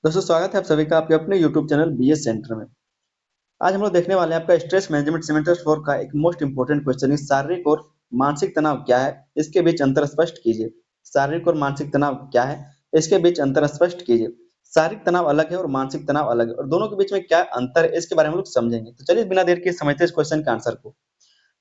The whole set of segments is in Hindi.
दोस्तों स्वागत है आप सभी का आपके अपने YouTube चैनल बीएस सेंटर में। आज हम लोग देखने वाले हैं आपका स्ट्रेस मैनेजमेंट सेमेस्टर 4 का एक मोस्ट इंपोर्टेंट क्वेश्चन है, शारीरिक और मानसिक तनाव क्या है, इसके बीच अंतर स्पष्ट कीजिए। शारीरिक और मानसिक तनाव क्या है, इसके बीच अंतर स्पष्ट कीजिए। शारीरिक तनाव अलग है और मानसिक तनाव अलग है और दोनों के बीच में क्या अंतर है इसके बारे में हम लोग समझेंगे। तो चलिए बिना देर के समझते हैं इस क्वेश्चन के आंसर को।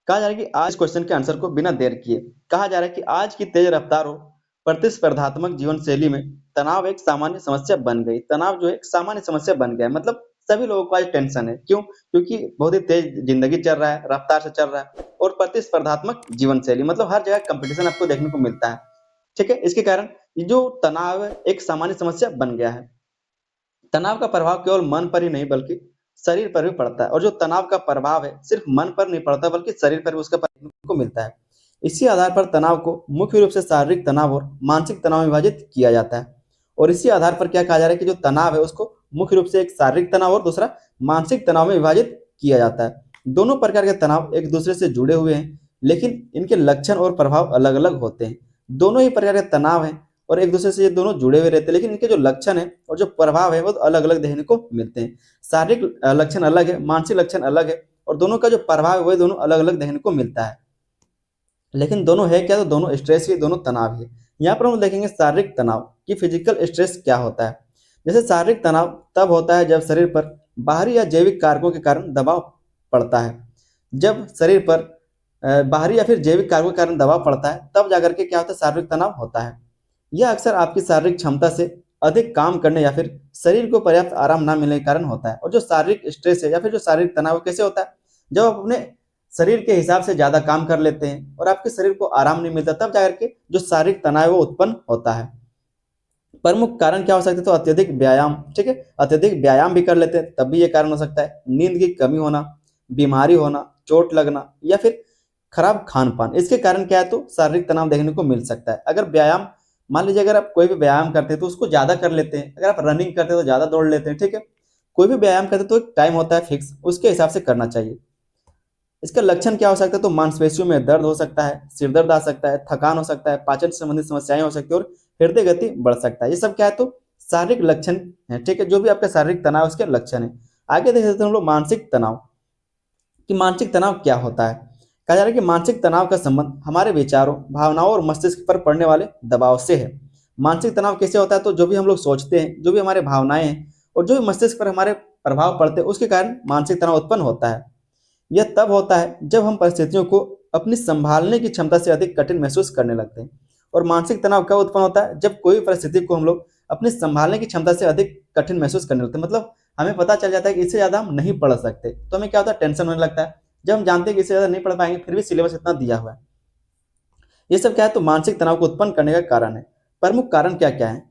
कहा जा रहा है कि आज क्वेश्चन के आंसर को बिना देर किए कहा जा रहा है कि आज की तेज रफ्तार और प्रतिस्पर्धात्मक जीवन शैली में तनाव एक सामान्य समस्या बन गई। तनाव जो है एक सामान्य समस्या बन गया है, मतलब सभी लोगों को आज टेंशन है। क्यों? क्योंकि बहुत ही तेज जिंदगी चल रहा है, रफ्तार से चल रहा है और प्रतिस्पर्धात्मक जीवन शैली मतलब हर जगह कंपटीशन आपको देखने को मिलता है। ठीक है, इसके कारण ये जो तनाव है एक सामान्य समस्या बन गया है। तनाव का प्रभाव केवल मन पर ही नहीं बल्कि शरीर पर भी पड़ता है और जो तनाव का प्रभाव है सिर्फ मन पर नहीं पड़ता बल्कि शरीर पर भी उसका देखने को मिलता है। इसी आधार पर तनाव को मुख्य रूप से शारीरिक तनाव और मानसिक तनाव में विभाजित किया जाता है। और इसी आधार पर क्या कहा जा रहा है कि जो तनाव है उसको मुख्य रूप से एक शारीरिक तनाव और दूसरा मानसिक तनाव में विभाजित किया जाता है। दोनों प्रकार के तनाव एक दूसरे से जुड़े हुए हैं, लेकिन इनके लक्षण और प्रभाव अलग अलग होते हैं। दोनों ही प्रकार के तनाव हैं और एक दूसरे से ये दोनों जुड़े हुए रहते हैं, लेकिन इनके जो लक्षण है और जो प्रभाव है वो अलग अलग देखने को मिलते हैं। शारीरिक लक्षण अलग है, मानसिक लक्षण अलग है और दोनों का जो प्रभाव है वो दोनों अलग अलग देखने को मिलता है। लेकिन दोनों है क्या? तो दोनों स्ट्रेस ही, दोनों तनाव ही है। यहाँ पर हम देखेंगे शारीरिक तनाव कि फिजिकल स्ट्रेस क्या होता है। जैसे शारीरिक तनाव तब होता है जब शरीर पर बाहरी या जैविक कारकों के कारण दबाव पड़ता है। जब शरीर पर बाहरी या फिर जैविक कारकों के कारण दबाव पड़ता है तब जाकर के क्या होता है? शारीरिक तनाव होता है। यह अक्सर आपकी शारीरिक क्षमता से अधिक काम करने या फिर शरीर को पर्याप्त आराम ना मिलने के कारण होता है। और जो शारीरिक स्ट्रेस है या फिर जो शारीरिक तनाव कैसे होता है? जब आप अपने शरीर के हिसाब से ज्यादा काम कर लेते हैं और आपके शरीर को आराम नहीं मिलता तब जाकर के जो शारीरिक तनाव है वो उत्पन्न होता है। प्रमुख कारण क्या हो सकते हैं? तो अत्यधिक व्यायाम। ठीक है, अत्यधिक व्यायाम भी कर लेते हैं तब भी ये कारण हो सकता है। नींद की कमी होना, बीमारी होना, चोट लगना या फिर खराब खान पान, इसके कारण क्या है? तो शारीरिक तनाव देखने को मिल सकता है। अगर व्यायाम, मान लीजिए अगर आप कोई भी व्यायाम करते हैं तो उसको ज्यादा कर लेते हैं। अगर आप रनिंग करते हैं तो ज्यादा दौड़ लेते हैं। ठीक है, कोई भी व्यायाम करते हैं तो एक टाइम होता है फिक्स, उसके हिसाब से करना चाहिए। इसका लक्षण क्या हो सकता है? तो मांसपेशियों में दर्द हो सकता है, सिर दर्द आ सकता है, थकान हो सकता है, पाचन से संबंधित समस्याएं हो सकती है और हृदय गति बढ़ सकता है। ये सब क्या है? तो शारीरिक लक्षण है। ठीक है, जो भी आपका शारीरिक तनाव है, उसके लक्षण है। आगे देख सकते हैं हम लोग मानसिक तनाव कि मानसिक तनाव क्या होता है। कहा जा रहा है कि मानसिक तनाव का संबंध हमारे विचारों, भावनाओं और मस्तिष्क पर पड़ने वाले दबाव से है। मानसिक तनाव कैसे होता है? तो जो भी हम लोग सोचते हैं, जो भी हमारे भावनाएं हैं और जो भी मस्तिष्क पर हमारे प्रभाव पड़ते हैं उसके कारण मानसिक तनाव उत्पन्न होता है। यह तब होता है जब हम परिस्थितियों को अपनी संभालने की क्षमता से अधिक कठिन महसूस करने लगते हैं। और मानसिक तनाव कब उत्पन्न होता है? जब कोई भी परिस्थिति को हम लोग अपनी संभालने की क्षमता से अधिक कठिन महसूस करने लगते हैं। मतलब हमें पता चल जाता है कि इससे ज्यादा हम नहीं पढ़ सकते तो हमें क्या होता है? टेंशन होने लगता है। जब हम जानते हैं कि इससे ज्यादा नहीं पढ़ पाएंगे फिर भी सिलेबस इतना दिया हुआ है। ये सब क्या है? तो मानसिक तनाव को उत्पन्न करने का कारण है। प्रमुख कारण क्या क्या है?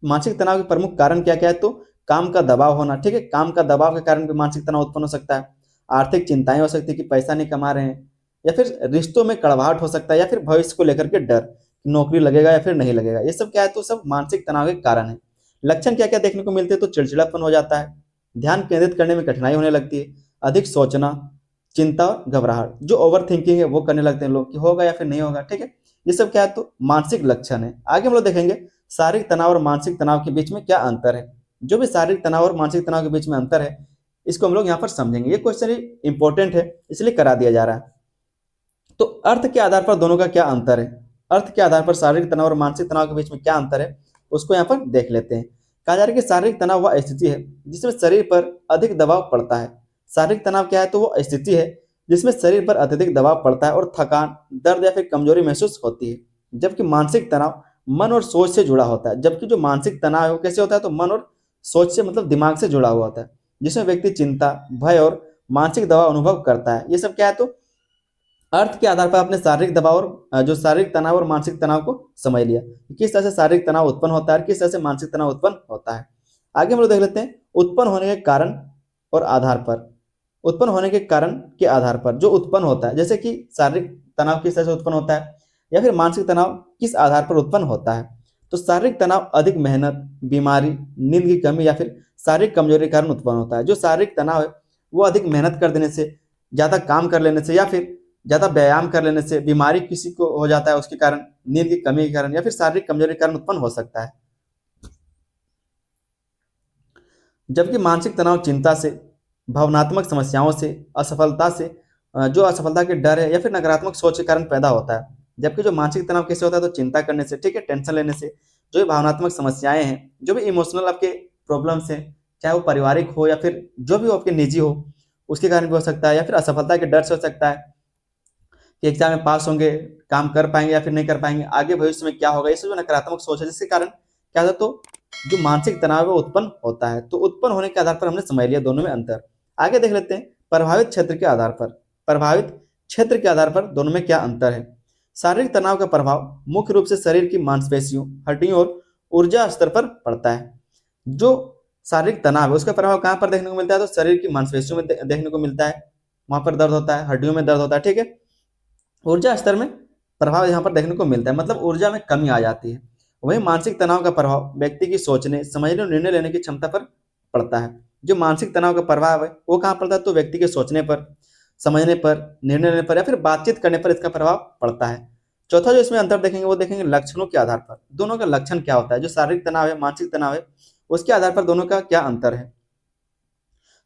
मानसिक तनाव के प्रमुख कारण क्या क्या है? तो काम का दबाव होना। ठीक है, काम का दबाव के कारण भी मानसिक तनाव उत्पन्न हो सकता है। आर्थिक चिंताएं हो सकती है कि पैसा नहीं कमा रहे हैं, या फिर रिश्तों में कड़वाहट हो सकता है, या फिर भविष्य को लेकर के डर कि नौकरी लगेगा या फिर नहीं लगेगा। ये सब क्या है? तो सब मानसिक तनाव के कारण है। लक्षण क्या क्या देखने को मिलते हैं? तो चिड़चिड़ापन हो जाता है, ध्यान केंद्रित करने में कठिनाई होने लगती है, अधिक सोचना, चिंता और घबराहट, जो ओवर थिंकिंग है वो करने लगते हैं लोग कि होगा या फिर नहीं होगा। ठीक है, ये सब क्या है? तो मानसिक लक्षण है। आगे हम लोग देखेंगे शारीरिक तनाव और मानसिक तनाव के बीच में क्या अंतर है। जो भी शारीरिक तनाव और मानसिक तनाव के बीच में अंतर है इसको हम लोग यहाँ पर समझेंगे। ये क्वेश्चन इंपॉर्टेंट है इसलिए करा दिया जा रहा है। तो अर्थ के आधार पर दोनों का क्या अंतर है, अर्थ के आधार पर शारीरिक तनाव और मानसिक तनाव के बीच में क्या अंतर है उसको यहाँ पर देख लेते हैं। कहा जा रहा है कि शारीरिक तनाव वह स्थिति है जिसमें शरीर पर अधिक दबाव पड़ता है। शारीरिक तनाव क्या है? तो वो स्थिति है जिसमें शरीर पर अत्यधिक दबाव पड़ता है और थकान, दर्द या फिर कमजोरी महसूस होती है। जबकि मानसिक तनाव मन और सोच से जुड़ा होता है। जबकि जो मानसिक तनाव है वो कैसे होता है? तो मन और सोच से, मतलब दिमाग से जुड़ा हुआ होता है, जिसमें व्यक्ति चिंता, भय और मानसिक दबाव अनुभव करता है। ये सब क्या है? तो अर्थ के आधार पर आपने शारीरिक दबाव और जो शारीरिक तनाव और मानसिक तनाव को समझ लिया कि किस तरह से शारीरिक तनाव उत्पन्न होता है और किस तरह से मानसिक तनाव उत्पन्न होता है। आगे हम लोग देख लेते हैं उत्पन्न होने के कारण और आधार पर। उत्पन्न होने के कारण के आधार पर जो उत्पन्न होता है, जैसे कि शारीरिक तनाव किस तरह से उत्पन्न होता है या फिर मानसिक तनाव किस आधार पर उत्पन्न होता है। तो शारीरिक तनाव अधिक मेहनत, बीमारी, नींद की कमी या फिर शारीरिक कमजोरी के कारण उत्पन्न होता है। जो शारीरिक तनाव है वो अधिक मेहनत कर देने से, ज्यादा काम कर लेने से या फिर ज्यादा व्यायाम कर लेने से, बीमारी किसी को हो जाता है उसके कारण, नींद की कमी के कारण या फिर शारीरिक कमजोरी के कारण उत्पन्न हो सकता है। जबकि मानसिक तनाव चिंता से, भावनात्मक समस्याओं से, असफलता से, जो असफलता के डर है या फिर नकारात्मक सोच के कारण पैदा होता है। जबकि जो मानसिक तनाव कैसे होता है, तो चिंता करने से, ठीक है, टेंशन लेने से, जो भी भावनात्मक समस्याएं हैं, जो भी इमोशनल आपके प्रॉब्लम्स हैं, चाहे वो पारिवारिक हो या फिर जो भी हो आपके निजी हो, उसके कारण भी हो सकता है, या फिर असफलता के डर से हो सकता है कि एग्जाम में पास होंगे, काम कर पाएंगे या फिर नहीं कर पाएंगे, आगे भविष्य में क्या होगा, ये सब जो नकारात्मक सोच है जिसके कारण क्या होता है, तो जो मानसिक तनाव है वो उत्पन्न होता है। तो उत्पन्न होने के आधार पर हमने समझ लिया दोनों में अंतर। आगे देख लेते हैं प्रभावित क्षेत्र के आधार पर। प्रभावित क्षेत्र के आधार पर दोनों में क्या अंतर है। शारीरिक तनाव का प्रभाव मुख्य रूप से शरीर की मांसपेशियों, हड्डियों और ऊर्जा स्तर पर पड़ता है। जो शारीरिक तनाव है उसका प्रभाव कहाँ पर देखने को मिलता है, तो शरीर की मांसपेशियों में देखने को मिलता है, वहां पर दर्द होता है, हड्डियों में दर्द होता है, ठीक है। ऊर्जा स्तर में प्रभाव यहाँ पर देखने को मिलता है, मतलब ऊर्जा में कमी आ जाती है। वहीं मानसिक तनाव का प्रभाव व्यक्ति की सोचने, समझने और निर्णय लेने की क्षमता पर पड़ता है। जो मानसिक तनाव का प्रभाव है वो कहाँ पड़ता है, तो व्यक्ति के सोचने पर, समझने पर, निर्णय लेने पर या फिर बातचीत करने पर इसका प्रभाव पड़ता है। चौथा जो इसमें अंतर देखेंगे वो देखेंगे लक्षणों के आधार पर, दोनों का लक्षण क्या होता है। जो शारीरिक तनाव है, मानसिक तनाव है, उसके आधार पर दोनों का क्या अंतर है।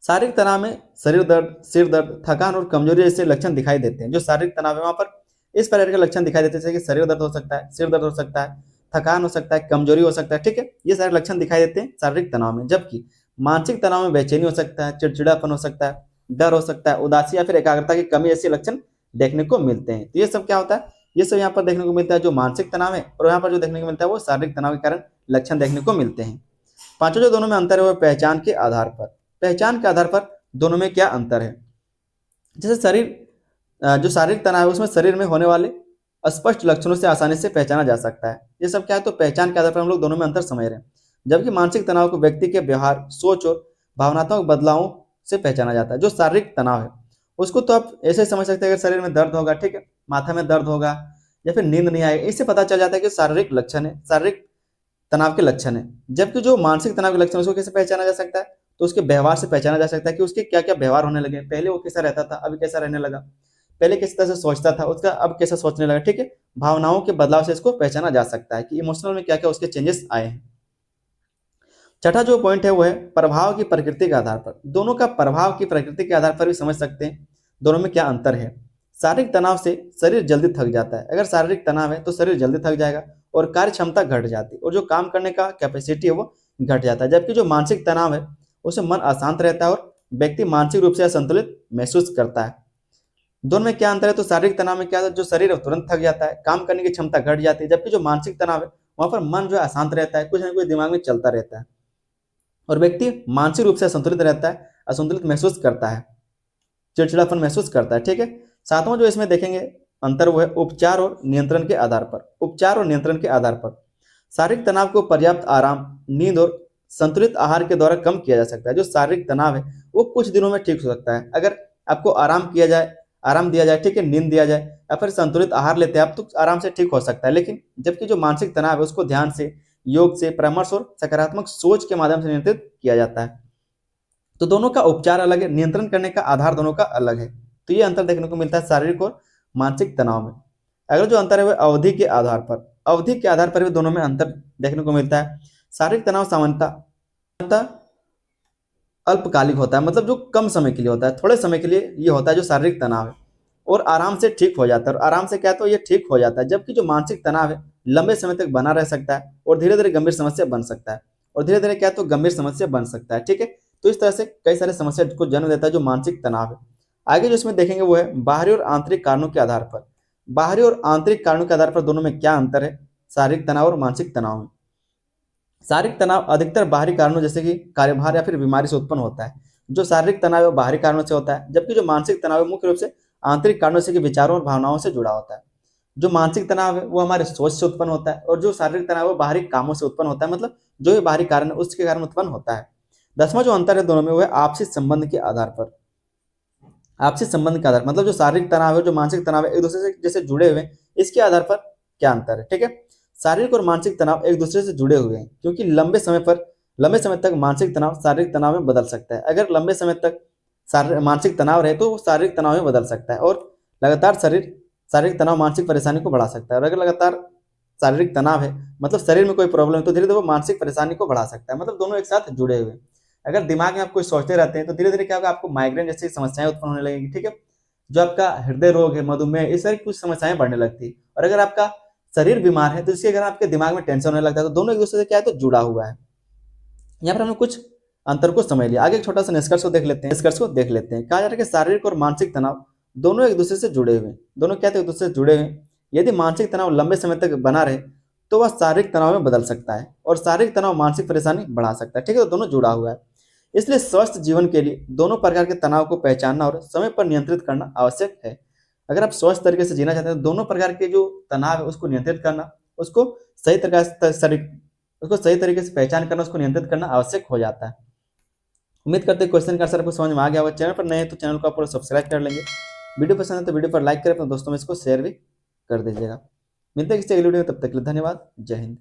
शारीरिक तनाव में शरीर दर्द, सिर दर्द, थकान और कमजोरी जैसे लक्षण दिखाई देते हैं। जो शारीरिक तनाव है वहां पर इस प्रकार के लक्षण दिखाई देते हैं, जैसे कि शरीर दर्द हो सकता है, सिर दर्द हो सकता है, थकान हो सकता है, कमजोरी हो सकता है, ठीक है, ये सारे लक्षण दिखाई देते हैं शारीरिक तनाव में। जबकि मानसिक तनाव में बेचैनी हो सकता है, चिड़चिड़ापन हो सकता है, डर हो सकता है, उदासी या फिर एकाग्रता की कमी ऐसे लक्षण देखने को मिलते हैं। तो ये सब क्या होता है, ये सब यहाँ पर देखने को मिलता है जो मानसिक तनाव है, और यहाँ पर जो देखने को मिलता है वो शारीरिक तनाव के कारण लक्षण देखने को मिलते हैं। पांचों जो दोनों में अंतर है वो पहचान के आधार पर। पहचान के आधार पर दोनों में क्या अंतर है। जैसे जो शारीरिक तनाव है उसमें शरीर में होने वाले स्पष्ट लक्षणों से आसानी से पहचाना जा सकता है। ये सब क्या है, तो पहचान के आधार पर हम लोग दोनों में अंतर समझ रहे हैं। जबकि मानसिक तनाव को व्यक्ति के व्यवहार, सोच और भावनात्मक बदलावों से पहचाना जाता है। जो शारीरिक तनाव है उसको तो आप ऐसे समझ सकते हैं, अगर शरीर में दर्द होगा, ठीक है, माथा में दर्द होगा या फिर नींद नहीं आएगी, इससे पता चल जाता है कि शारीरिक लक्षण है, शारीरिक तनाव के लक्षण है। जबकि जो मानसिक तनाव के लक्षण उसको कैसे पहचाना जा सकता है, तो उसके व्यवहार से पहचाना जा सकता है कि उसके क्या क्या व्यवहार होने लगे, पहले वो कैसा रहता था अभी कैसा रहने लगा, पहले किस तरह से सोचता था उसका अब कैसा सोचने लगा, ठीक है। भावनाओं के बदलाव से इसको पहचाना जा सकता है कि इमोशनल में क्या क्या उसके चेंजेस आए हैं। छठा जो पॉइंट है वो है प्रभाव की प्रकृति के आधार पर। दोनों का प्रभाव की प्रकृति के आधार पर भी समझ सकते हैं दोनों में क्या अंतर है। शारीरिक तनाव से शरीर जल्दी थक जाता है। अगर शारीरिक तनाव है तो शरीर जल्दी थक जाएगा और कार्य क्षमता घट जाती है और जो काम करने का कैपेसिटी है वो घट जाता है। जबकि जो मानसिक तनाव है उससे मन अशांत रहता है और व्यक्ति मानसिक रूप से असंतुलित महसूस करता है। दोनों में क्या अंतर है, तो शारीरिक तनाव में क्या है, जो शरीर है तुरंत थक जाता है, काम करने की क्षमता घट जाती है। जबकि जो मानसिक तनाव है वहां पर मन जो है अशांत रहता है, कुछ ना कुछ दिमाग में चलता रहता है और व्यक्ति मानसिक रूप से असंतुलित रहता है, असंतुलित महसूस करता है, चिड़चिड़ापन महसूस करता है, ठीक है। सातवां जो इसमें देखेंगे अंतर वो है उपचार और नियंत्रण के आधार पर। उपचार और नियंत्रण के आधार पर शारीरिक तनाव को पर्याप्त आराम, नींद और संतुलित आहार के द्वारा कम किया जा सकता है। जो शारीरिक तनाव है वो कुछ दिनों में ठीक हो सकता है अगर आपको आराम दिया जाए, ठीक है, नींद दिया जाए या फिर संतुलित आहार लेते हैं आप तो आराम से ठीक हो सकता है। लेकिन जबकि जो मानसिक तनाव है उसको ध्यान से, योग से, परामर्श और सकारात्मक सोच के माध्यम से नियंत्रित किया जाता है। तो दोनों का उपचार अलग है, नियंत्रण करने का आधार दोनों का अलग है। तो ये अंतर देखने को मिलता है शारीरिक और मानसिक तनाव में। अगला जो अंतर है वह अवधि के आधार पर। अवधि के आधार पर भी दोनों में अंतर देखने को मिलता है। शारीरिक तनाव सामान्यतः अल्पकालिक होता है, मतलब जो कम समय के लिए होता है, थोड़े समय के लिए ये होता है जो शारीरिक तनाव है, और आराम से ठीक हो जाता है। और आराम से क्या, तो ये ठीक हो जाता है। जबकि जो मानसिक तनाव है लंबे समय तक बना रह सकता है और धीरे धीरे गंभीर समस्या बन सकता है, और धीरे धीरे क्या, तो गंभीर समस्या बन सकता है, ठीक है। तो इस तरह से कई सारे समस्या को जन्म देता है जो मानसिक तनाव है। आगे जो इसमें देखेंगे वो है बाहरी और आंतरिक कारणों के आधार पर। बाहरी और आंतरिक कारणों के आधार पर दोनों में क्या अंतर है शारीरिक तनाव और मानसिक तनाव में। शारीरिक तनाव अधिकतर बाहरी कारणों जैसे कि कार्यभार या फिर बीमारी से उत्पन्न होता है। जो शारीरिक तनाव है वो बाहरी कारणों से होता है, जबकि जो मानसिक तनाव है मुख्य रूप से आंतरिक कारणों से कि विचारों और भावनाओं से जुड़ा होता है। जो मानसिक तनाव है वो हमारे सोच से उत्पन्न होता है, और जो शारीरिक तनाव है वो बाहरी कामों से उत्पन्न होता है, मतलब जो भी बाहरी कारण है उसके कारण उत्पन्न होता है। दसवां जो अंतर है दोनों में वो है आपसी संबंध के आधार पर। आपसी संबंध के आधार मतलब जो शारीरिक तनाव है, जो मानसिक तनाव है, एक दूसरे से जैसे जुड़े हुए हैं, इसके आधार पर क्या अंतर है, ठीक है। शारीरिक और मानसिक तनाव एक दूसरे से जुड़े हुए हैं, क्योंकि लंबे समय तक मानसिक तनाव शारीरिक तनाव में बदल सकता है। अगर लंबे समय तक मानसिक तनाव रहे तो वो शारीरिक तनाव में बदल सकता है, और लगातार शारीरिक तनाव मानसिक परेशानी को बढ़ा सकता है। और अगर लगातार शारीरिक तनाव है मतलब शरीर में कोई प्रॉब्लम है तो धीरे धीरे वो मानसिक परेशानी को बढ़ा सकता है, मतलब दोनों एक साथ जुड़े हुए हैं। अगर दिमाग में आप कुछ सोचते रहते हैं तो धीरे धीरे क्या होगा, आपको माइग्रेन जैसी समस्याएं उत्पन्न होने लगेगी। ठीक है, जो आपका हृदय रोग है, मधुमेह, इस तरह की कुछ समस्याएं बढ़ने लगती है। और अगर आपका शरीर बीमार है तो इसके कारण आपके दिमाग में टेंशन होने लगता है। तो दोनों एक दूसरे से क्या है, तो जुड़ा हुआ है। यहाँ पर हमने कुछ अंतर को समझ लिया। आगे एक छोटा सा निष्कर्ष को देख लेते हैं। निष्कर्ष को देख लेते हैं। कहा जा रहा है कि शारीरिक और मानसिक तनाव दोनों एक दूसरे से जुड़े हुए हैं। दोनों क्या थे, एक दूसरे से जुड़े हुए हैं। यदि मानसिक तनाव लंबे समय तक बना रहे तो वह शारीरिक तनाव में बदल सकता है, और शारीरिक तनाव मानसिक परेशानी बढ़ा सकता है। ठीक है, तो दोनों जुड़ा हुआ है। इसलिए स्वस्थ जीवन के लिए दोनों प्रकार के तनाव को पहचानना और समय पर नियंत्रित करना आवश्यक है। अगर आप स्वस्थ तरीके से जीना चाहते हैं तो दोनों प्रकार के जो तनाव है उसको नियंत्रित करना, उसको सही तरीके से उसको सही तरीके से पहचान करना, उसको नियंत्रित करना आवश्यक हो जाता है। उम्मीद करते हैं क्वेश्चन का आंसर आपको समझ में आ गया होगा। चैनल पर नए हैं तो चैनल को आप पूरा सब्सक्राइब कर लेंगे। वीडियो पसंद है तो वीडियो पर लाइक करें, अपने दोस्तों में इसको शेयर भी कर दीजिएगा। मिलते हैं किसी अगली वीडियो में, तब तक के लिए धन्यवाद। जय हिंद।